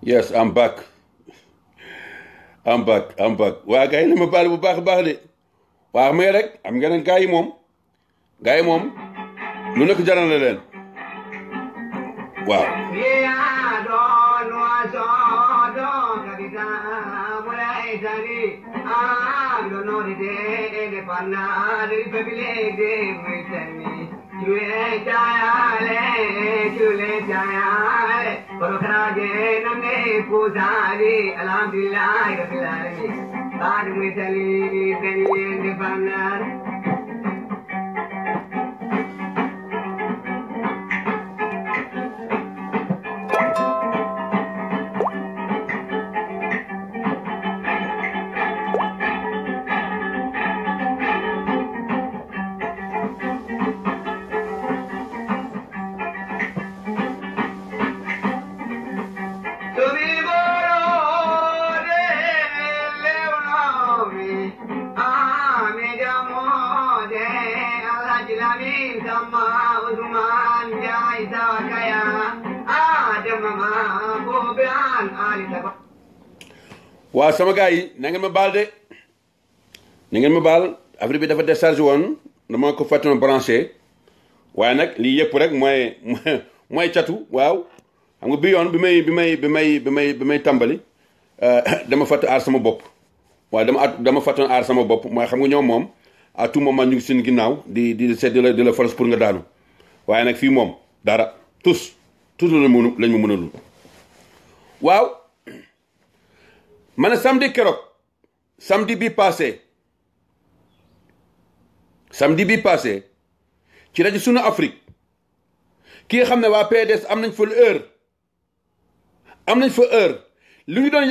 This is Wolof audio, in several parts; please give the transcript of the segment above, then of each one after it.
Yes, I'm back. I'm back. I'm back. waa gars yi li ma baal bu baax a baax de waa xam nga rek am nga ne gars yi moom lu nekk jaral na leen waaw. waaw sama gars yi na ngeen ma baal de na ngeen ma baal affaire bi dafa déchargé woon dama ko fàttoon branché waaye nag lii yëpp rek mooy catu waaw xam nga bi yoon bi may tàmbali dama fàtt aar sama bopp waaye dama fàttoon aar sama bopp mooy xam nga ñoom moom à tout moment ñu ngi seen ginnaaw di seet di la force pour nga daanu waaye nag fii moom dara tous lañ ma mënalul waaw ma ne samedi keroog samedi bi passé ci rajo Sunu Afrique ki nga xam ne waa PDS am nañ fa heure lu ñu doon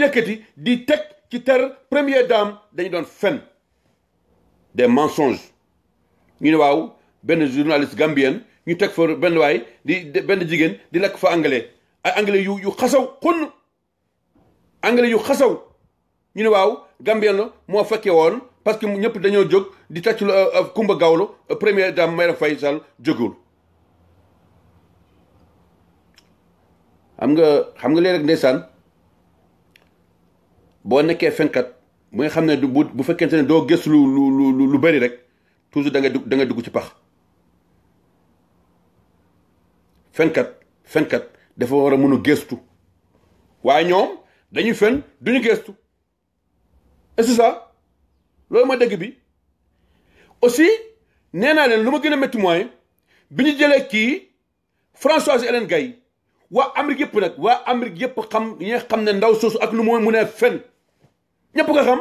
yëkkati di teg ci ter première dame dañu doon fen des mensonges ñu ne waaw benn journaliste gambien ñu teg fa benn waay benn jigéen di lekk fa anglais ay anglais yu xasaw xunn anglais yu xasaw ñu ne waaw gambien la moo fekkee woon parce que ñëpp dañoo jóg di tàcc Kumba Gawlo première dame Marième Faye Sall jógul xam nga léeg rek ndeysaan boo nekkee fenkat bu nga xam ne bu fekkente ne doo gëstu lu bëri rek toujours da nga dugg ci pax fenkat dafa war a mun a gëstu waaye ñoom dañuy fen duñu gëstu et c'est ça loolu mooy dëgg bi aussi nee naa leen lu ma gën a métti mooy bi ñu jëlee kii Françoise Hélène Gaye waa Amérique yëpp xam ñi nga xam ne ndaw soosu ak lu mu mun a fen ñëpp ko xam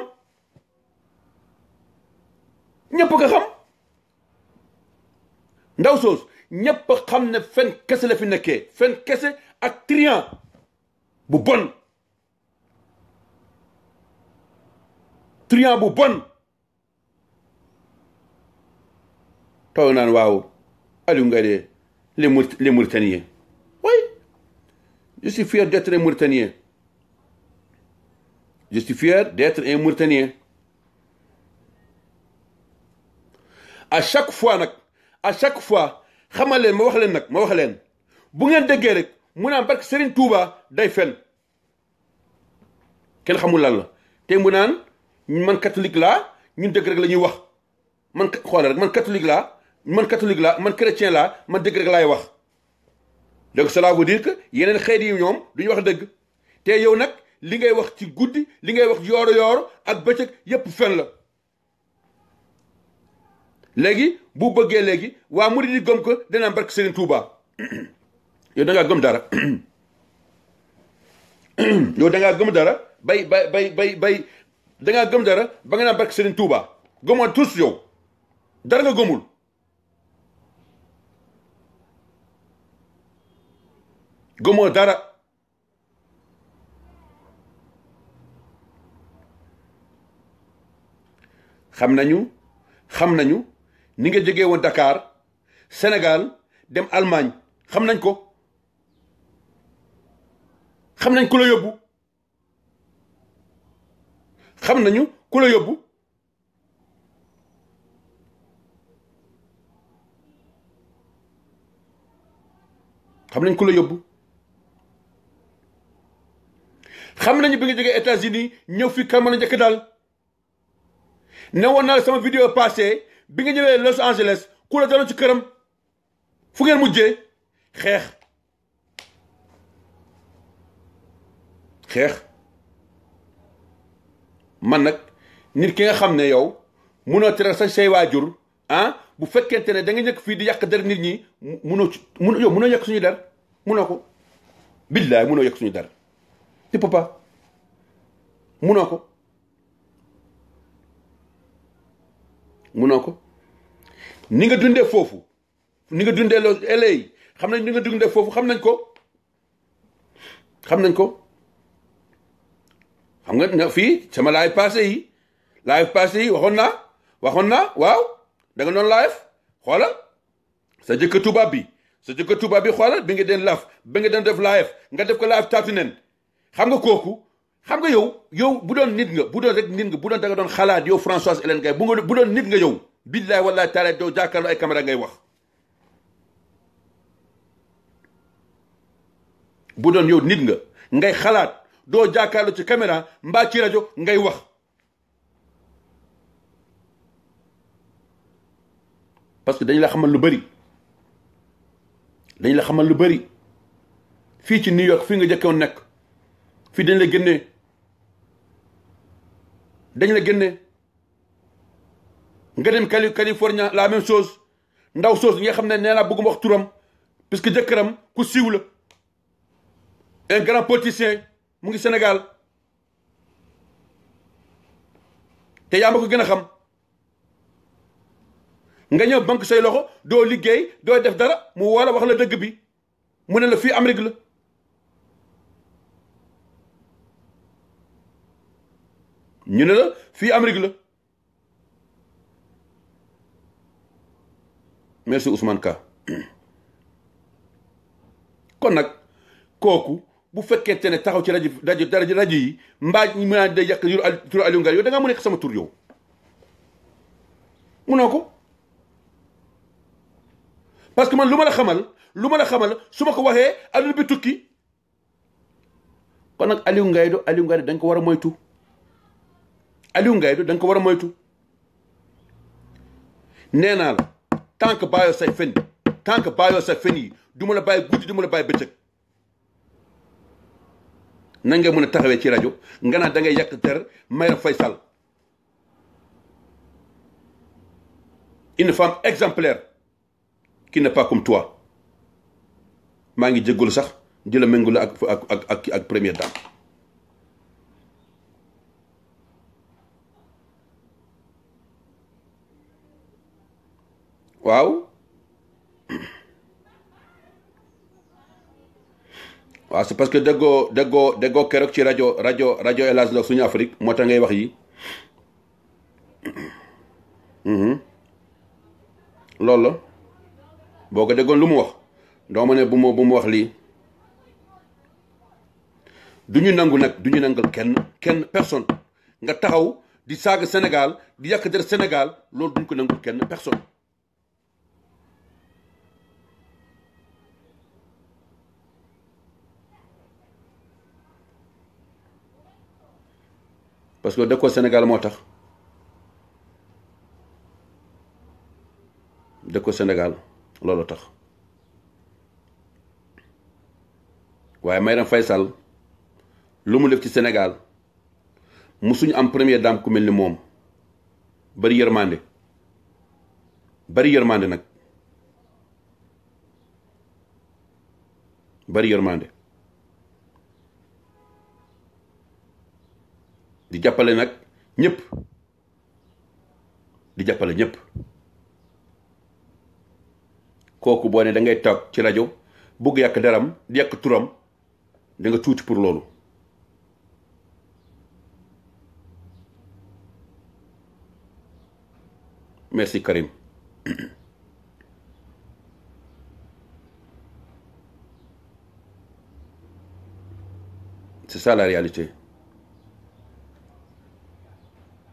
ndaw soosu ñëpp xam ne fen kese la fi nekkee fen kese ak trian bu bon taw naan waaw Aliou Ngare les Mauritaniens oui je suis fier d'être un Mauritanien à chaque fois xamal leen ma wax leen bu ngeen déggee rek mu naan barke Serigne Touba day fen kenn xamul lan la te mu naan man catholique laa ñun dëgg rek la ñuy wax man xoolal rek man catholique laa man chrétien laa man dëgg rek laay wax donc cela veut dire que yeneen xeet yi ñoom duñu wax dëgg te yow nag li ngay wax ci guddi li ngay wax yoor ak bëccëg yépp fen la léegi bu bëggee léegi waa murid yi gëm ko danaa barke Serigne Touba yow da ngaa gëm dara yow da ngaa gëm dara bay da ngaa gëm dara ba nga naan barke Serigne Touba gëmoon tous yow dara nga gëmul gëmoo dara xam nañu ni nga jógee woon Dakar Sénégal dem Allemagne xam nañ ko xam nañ ku la yóbbu xam nañu ku la yóbbu xam nañ ku la yóbbu xam nañu bi nga jógee États-Unis ñëw fii kan mën a njëkk daal ne woon naa la sama vidéo passé bi nga ñëwee Los Angeles ku la daloon ci këram fu ngeen mujjee xeex man nag nit ki nga xam ne yow munoo tere sa say waajur bu fekkente ne da nga ñëkk fii di yàq der nit ñi munoo yàq suñu der munoo ko billaay munoo yàq suñu der tu peux pas munoo ko ni nga dundee foofu ni nga dundee loo LA xam nañ ni nga dundee foofu xam nañ ko xam nga fii sama live passé yi waxoon naa waaw da nga doon live xoolal sa jëkk tubaab bi xoolal bi nga den def live nga def ko live taatu nen xam nga kooku xam nga yow bu doon nit nga bu doon da nga doon xalaat yow Françoise Hélène Gaye bu doon nit nga yow billaay wallaay taala doo jàkkaarloo ay caméra ngay wax bu doon yow nit nga ngay xalaat doo jàkkaarloo ci caméra mbaa ci rajo ngay wax parce que dañ la xamal lu bari fii ci New York fii nga jëkkoon nekk fii dañ la génnee nga dem California la même chose ndaw chose nga xam ne nee naa bëgguma wax turam puisque jëkkëram ku siiw la un grand politicien mu ngi Sénégal te yaa ma ko gën a xam nga ñëw banque say loxo doo liggéey doo def dara mu wala wax la dëgg bi mu ne la fii Amérique la ñu ne la fii Amérique la merci Ousmane Ka kon nag kooku bu fekkente ne taxaw ci rajo yi mbaa ñu mën a day yàq turu Aliou Ngaye yow da ngaa mu nekk sama tur yow munoo ko parce que man lu ma la xamal su ma ko waxee adduna bi tukki kon nag Aliou Ngaye da nga ko war a moytu nee naa la tant que bàyyoo say fen yi du ma la bàyyi guddi du ma la bàyyi bëccëg nan nga mën a taxawee ci rajo nga naan da ngay yàq ter Marième Faye Sall une femme exemplaire qui n'est pas comme toi maa ngi jéggalu sax di la méngale ak première dame waaw c'est parce que déggoo keroog ci rajo El Hadj Lo suñu Afrique moo tax ngay wax yi loolu la boo ko déggoon lu mu wax doo ma ne bu mu wax lii du ñu nangal kenn personne nga taxaw di saaga Sénégal di yàq der Sénégal loolu duñ ko nangul kenn personne parce que dëkkoo Sénégal moo tax dëkkoo Sénégal loolu tax waaye Marième Faye Sall lu mu def ci Sénégal musuñu am première dame ku mel ni moom bari yërmande nag bari yërmande di jàppale nag ñëpp kooku boo ne da ngay toog ci rajo bugg yàq deram di yàq turam da nga tuuti pour loolu merci Karim c'est ça la réalité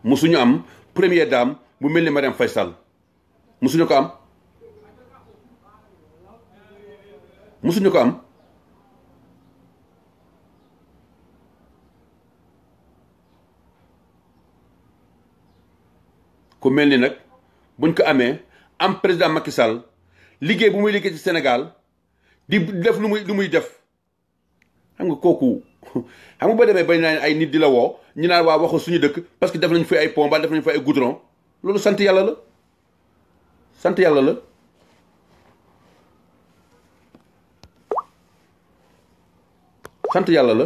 musuñu am première dame bu mel ni Marième Faye Sall musuñu ko am ku mel ni nag buñ ko amee am président Macky Sall liggéey bu muy liggéey ci Sénégal di def lu muy def xam nga kooku xam nga ba demee bañ naan ay nit di la woo ñu naan waa waxu suñu dëkk parce que def nañ fi ay pont ba def nañ fi ay goudron loolu sant yàlla la sant yàlla la sant yàlla la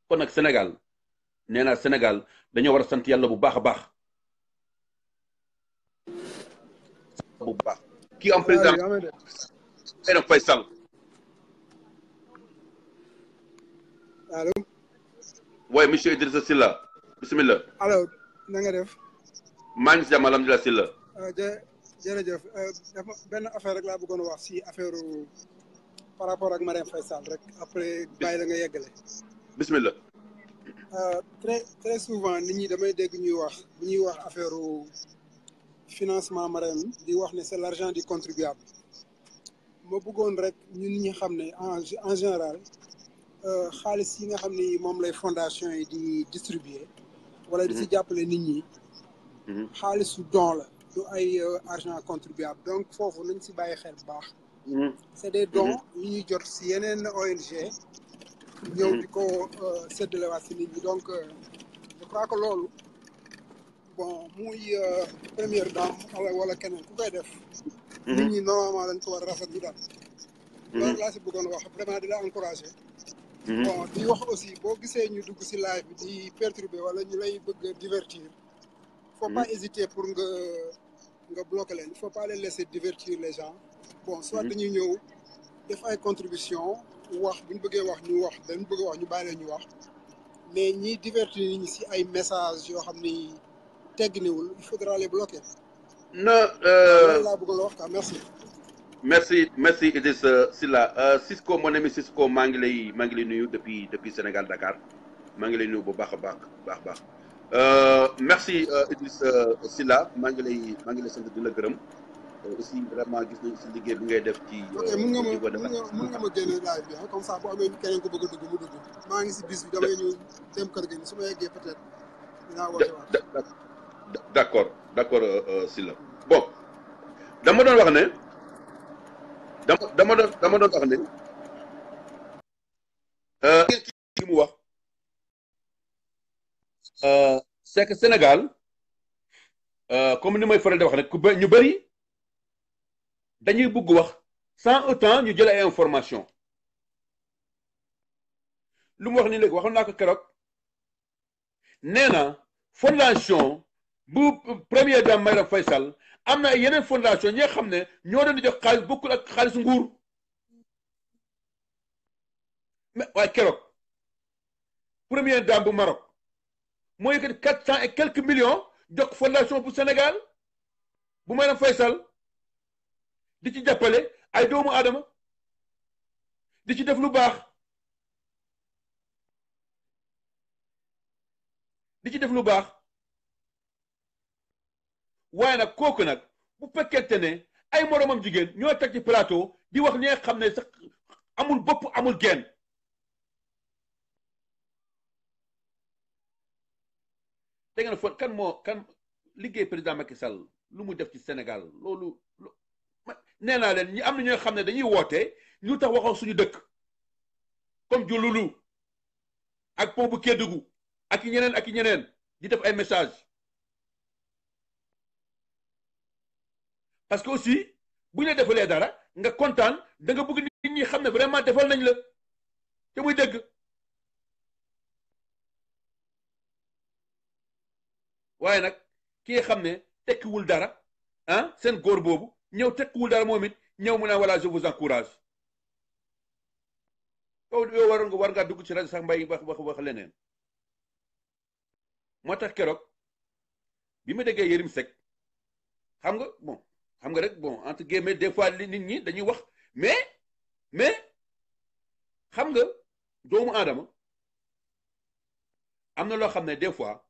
kon nag Sénégal nee naa Sénégal dañoo war a sant yàlla bu baax a baax bu baax kii am président Marième Faye Sall allo waaye monsieur Idrissa Sylla bismillah alors na nga def maa ngi si jàmm alhamdulilah Sylla jërëjëf dafa benn affaire rek laa bëggoon wax si affaire par rapport ak Marième Faye Sall rek après bàyyi la nga yeggale bismillah très souvent nit ñi damay dégg ñuy wax bu ñuy wax affaire financement Marième di wax ne c'est l'argent du contribuable ma bëggoon rek ñun ñi xam ne en général xaalis yi nga xam ni moom lay fondation yi di distribuer wala di si jàppale nit ñi xaalisu don la du ay argent contribuable donc foofu nañ si bàyyi xel bu baax c'est des dons yu ñuy jot si yeneen ONG ñëw di ko séddalewaat si nit ñi donc je crois que loolu bon muy première dame wala keneen ku koy def nit ñi normalement dañ ko war a rafetlu daal loolu laa si bëggoon wax vraiment di la encouragé bon di wax aussi boo gisee ñu dugg si live bi di perturber wala ñu lay bëgg divertir faut pas hésiter pour nga bloquer leen il faut pas les laisser divertir les gens bon soit dañuy ñëw def ay contribution wax bu ñu bëggee wax ñu wax dañu bëgg wax ñu bàyyi leen ñu wax mais ñiy divertir nit ñi si ay messages yoo xam ni tegginiwul il faudra les bloquer. non loolu laa bëggoon wax quoi merci. merci Idrissa Sylla Cisco mon ami Cisco maa ngi lay nuyu depuis Sénégal Dakar maa ngi lay nuyu bu baax a baax merci Idrissa Sylla maa ngi lay sant di la gërëm aussi vraiment gis nañu si liggéey bi ngay def ci. ok mun nga ma génne live bi comme ça bu amee keneen ko bëgg a dugg mu dugg maa ngi si bis bi damay ñëw dem kër gi su ma yeggee peut-être dinaa woote waat. d'accord Sylla bon dama doon wax ne. dama doon wax ne li mu wax c'est que Sénégal comme ni may faral di wax rek ñu bëri dañuy bëgg wax sans autant ñu jël ay information lu mu wax nii léegi waxoon naa ko keroog nee na fondation bu première dame Marième Faye Sall am na yeneen fondation ñi nga xam ne ñoo doon di jox xaalis bokkul ak xaalis nguur mais waaye keroog première dame bu Maroc moo yëkkati 400 et quelques millions jox fondation bu Sénégal bu Marième Faye Sall di ci jàppale ay doomu aadama di ci def lu baax waaye nag kooku nag bu fekkente ne ay moromam jigéen ñoo teg ci plateau di wax ñi nga xam ne sax amul bopp amul genn da ngeen foog kan liggéey président Macky Sall lu mu def ci Sénégal loolu nee naa leen ñi am na ñoo xam ne dañuy woote ñu tax waxoon suñu dëkk comme Diouloulou ak pont bu Kédougou ak i ñeneen di def ay message parce que aussi bu ñu la defalee dara nga kontaan da nga bëgg nit ñi xam ne vraiment defal nañ la te muy dëgg waaye nag ki nga xam ne tekkiwul dara ah seen góor boobu ñëw tekkiwul dara moom it ñëw mu naan voilà je vous encourage yow war ngaa dugg ci rajo sax mbay wax leneen moo tax keroog bi ma déggee Yérim Seck xam nga rek bon entre guillemets des fois nit ñi dañuy wax mais xam nga doomu aadama am na loo xam ne des fois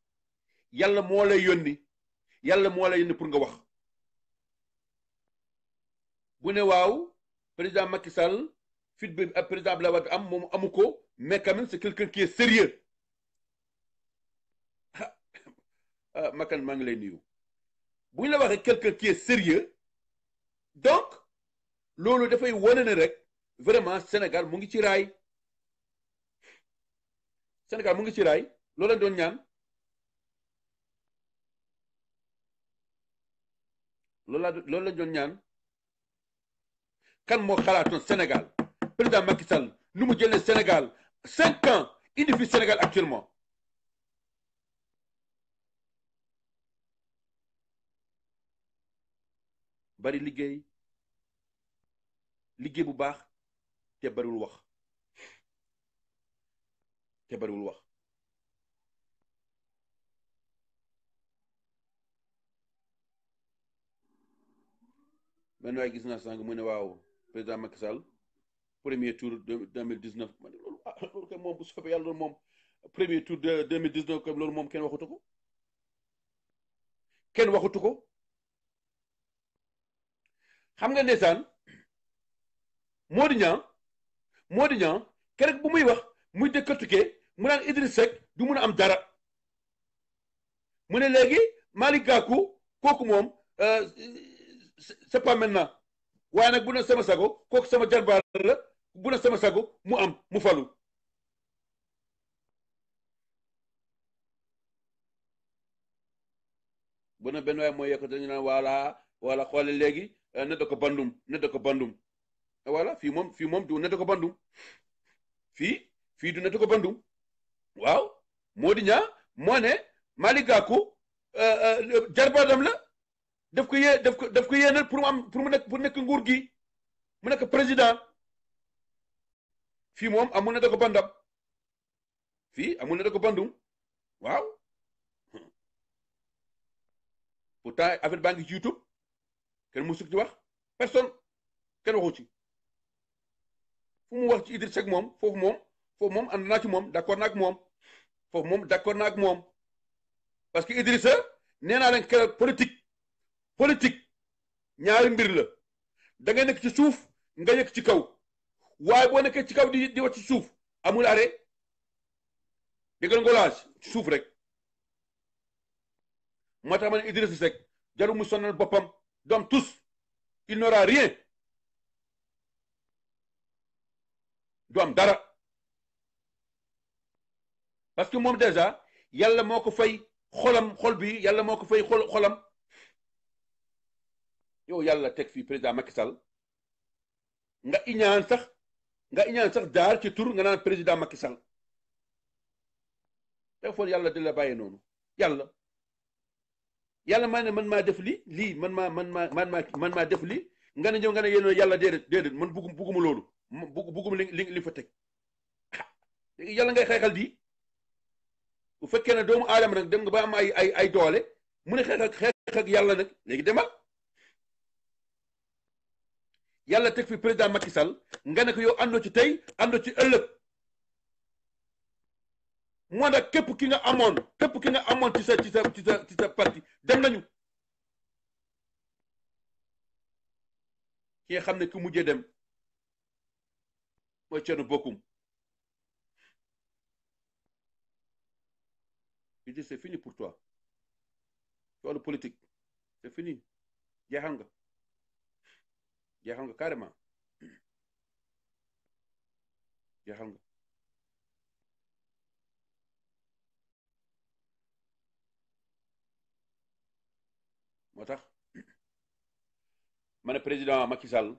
yàlla moo lay yónni pour nga wax bu ne waaw président Macky Sall fit bi président Abdoulaye Wade am moom amu ko, mais quand même c'est quelqu'un qui est sérieux. Makan maa ngi lay nuyu. bu ñu la waxee quelqu'un qui est sérieux, donc loolu dafay wane ne rek vraiment Sénégal mu ngi ci raay. Sénégal mu ngi ci raay loolu lañ doon ñaan. loolu lañ doon ñaan. kan moo xalaatoon Sénégal président Macky Sall nu mu jëlee Sénégal 5 ans indi fi Sénégal actuellement. bari liggéey bu baax te bariwul wax benn waay gis naa sànq mu ne waaw président Macky Sall premier tour de 2019 ma ne loolu kay moom bu soobee yàlla loolu moom premier tour de 2019 comme loolu moom kenn waxatu ko xam nga ndeysaan Mody Niang keroog bu muy wax muy décortiquer mu naan Idriss Seck du mun a am dara mu ne léegi Malick Gakou kooku moom c'est pas maintenant waaye nag bu na sama sago kooku sama jarbaar la bu na sama sago mu falu. bu na benn waaye mooy yekk dañu naan wala xoole léegi nedda ko bandum voilà fii moom du nedda ko bandum fii du nedda ko bandum waaw Mody Niang moo ne Malick Gakou jarbaaram la daf ko yéenal pour mu nekk nguur gi mu nekk président. fii moom amul nedda ko bandam waaw pourtant affaire baa ngi ci YouTube kenn musu ci wax personne kenn waxu ci fu mu wax ci Idriss Seck moom foofu moom ànd naa ci moom d'accord naa ak moom parce que Idrissa nee naa leen keroog politique ñaari mbir la da ngay nekk ci suuf nga yëg ci kaw waaye boo nekkee ci kaw di wax ci suuf amul arrêt dégangolage ci suuf rek. moo tax ma ne Idrissa Seck jarul mu sonal boppam doom tous il n'aura rien du am dara parce que moom déjà yàlla moo ko fay xol bi yàlla moo ko fay xolam. yow yàlla teg fii président Macky Sall nga iñaan sax jaar ci tur nga naan président Macky Sall dafa foog yàlla di la bàyyee noonu yàlla maa ne man maa def lii man maa def lii nga ne ñëw nga ne yéen yàlla déedéet man bugguma loolu bugguma li fa teg yàlla ngay xeexal di bu fekkee ne doomu aadama nag dem nga ba am ay doole mu ne xeex ak yàlla nag léegi demal yàlla teg fi président Macky Sall nga ne ko yow àndoo ci tey àndoo ci ëllëg moo nag képp ki nga amoon ci sa parti dem nañu ki nga xam ne ku mujjee dem mooy Thierno Bocoum. il dit c'est fini pour toi ci wàllu politique c'est fini jeexal nga carrément jeexal nga. moo tax ma ne président Macky Sall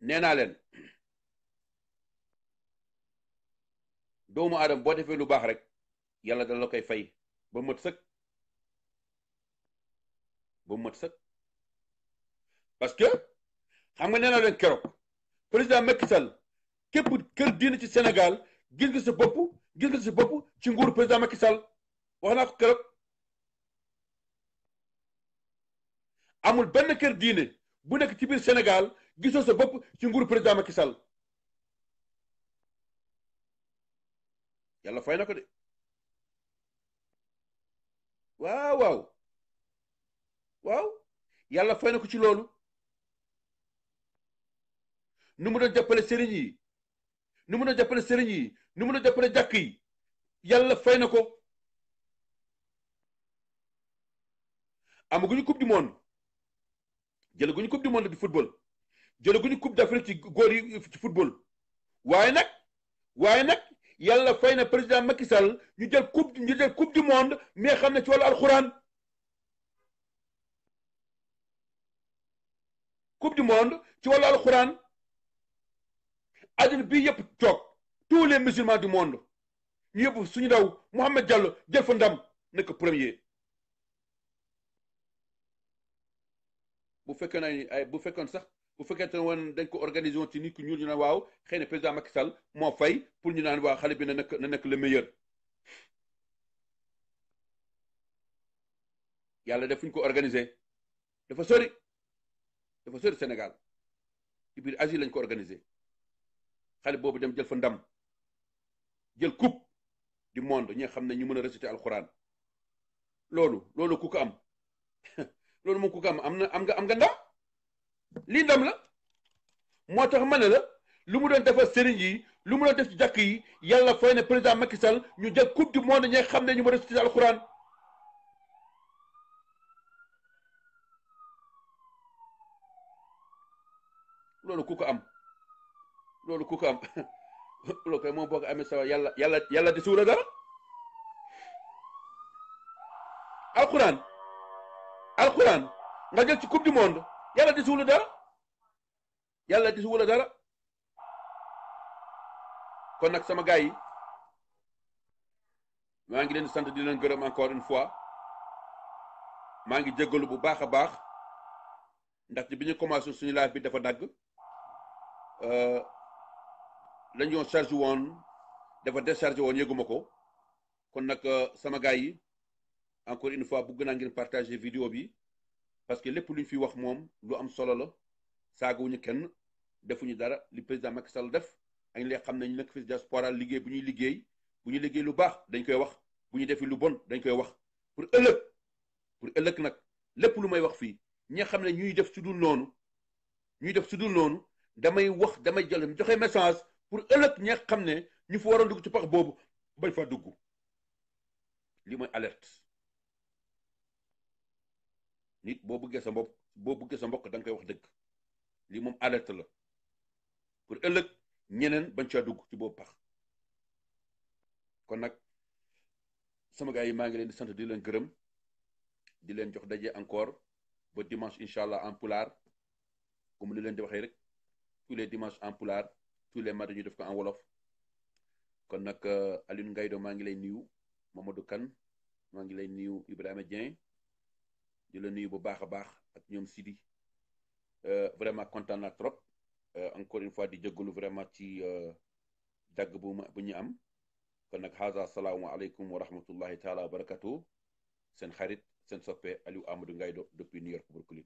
nee naa leen doomu aadama boo defee lu baax rek yàlla dana la koy fay ba mët sëkk parce que xam nga nee naa leen keroog président Macky Sall képp kër diine ci Sénégal gis nga sa bopp ci nguuru président Macky Sall wax naa ko keroog amul benn kër diine bu nekk ci biir Sénégal gisoo sa bopp ci nguuru président Macky Sall yàlla fay na ko de waaw yàlla fay na ko ci loolu nu mu doon jàppale sëriñ yi nu mu doon jàppale sëriñ yi nu mu doon jàppale jàkk yi yàlla fay na ko. amaguñu coupe du monde jëlaguñu coupe du monde di football jëlaguñu coupe d'Afrique ci góor yi ci football waaye nag yàlla fay na président Macky Sall ñu jël coupe du monde mais xam ne ci wàllu alxuraan. coupe du monde ci wàllu alxuraan àddina bi yëpp toog tous les musulmans du monde ñu yëpp suñu daw Mouhamed Diallo jël fa ndam nekk premier. bu fekkee na bu fekkoon sax bu fekkente ne woon dañ ko organiser woon ci nit ku ñuul ñu naan waaw xëy na président Macky Sall moo fay pour ñu naan waaw xale bi na nekk le meilleur. yàlla def fu ñu ko organiser dafa sori Sénégal ci biir Asie lañ ko organiser xale boobu dem jël fa ndam jël coupe du monde ñi nga xam ne ñu mën a réciter alxuraan loolu ku ko am loolu moom ku ko am nga ndam lii ndam la. moo tax ma ne la lu mu doon defal sëriñ yi lu mu doon def ci jàkk yi yàlla fay na président Macky Sall ñu jël coupe du monde ñi nga xam ne ñu mën a réciter alxuraan. loolu ku ko am loolu koy moom boo ko amee sawa yàlla di suula dara. alxuraan nga jël ci coupe du monde yàlla di suula dara kon nag sama gars yi maa ngi leen di sant di leen gërëm encore une fois maa ngi jéggalu bu baax a baax ndaxte bi ñu commencé suñu live bi dafa dagg lañu doon chargé woon dafa déchargé woon yëguma ko kon nag sama gars yi encore une fois bëgg naa ngeen partager vidéo bi parce que lépp lu ñu fi wax moom lu am solo la saagawuñu kenn defuñu dara li président Macky Sall def ak li xam ne ñu nekk fi diaspora liggéey bu ñuy liggéey lu baax dañ koy wax bu ñu defee lu bon dañ koy wax pour ëllëg nag lépp lu may wax fii ñi nga xam ne ñuy def su dul noonu damay jël joxe message pour ëllëg ñi nga xam ne ñu fa waroon dugg ci pax boobu bañ fa dugg li mooy alerte. nit boo bëggee sa mbokk da nga koy wax dëgg lii moom alerte la pour ëllëg ñeneen bañ caa dugg ci boobu pax. kon nag sama gars yi maa ngi leen di sant di leen gërëm di leen jox daje encore ba dimanche incha allah en pulaar comme li leen di waxee rek tous les dimanches en pulaar tous les mardis ñu def ko en wolof. kon nag Alioune Ngaydo maa ngi lay nuyu Mamadou Kane maa ngi lay nuyu Ibrahima Dieng di la nuyu bu baax a baax ak ñoom Sidi vraiment kontaan naa trop encore une fois di jéggalu vraiment ci dagg bu ñu am. kon nag haza salaamualeykum wa rahmatullahi taala wa barakatuh seen xarit seen soppe Aliou Amadou Ngaydo depuis New York Brooklyn.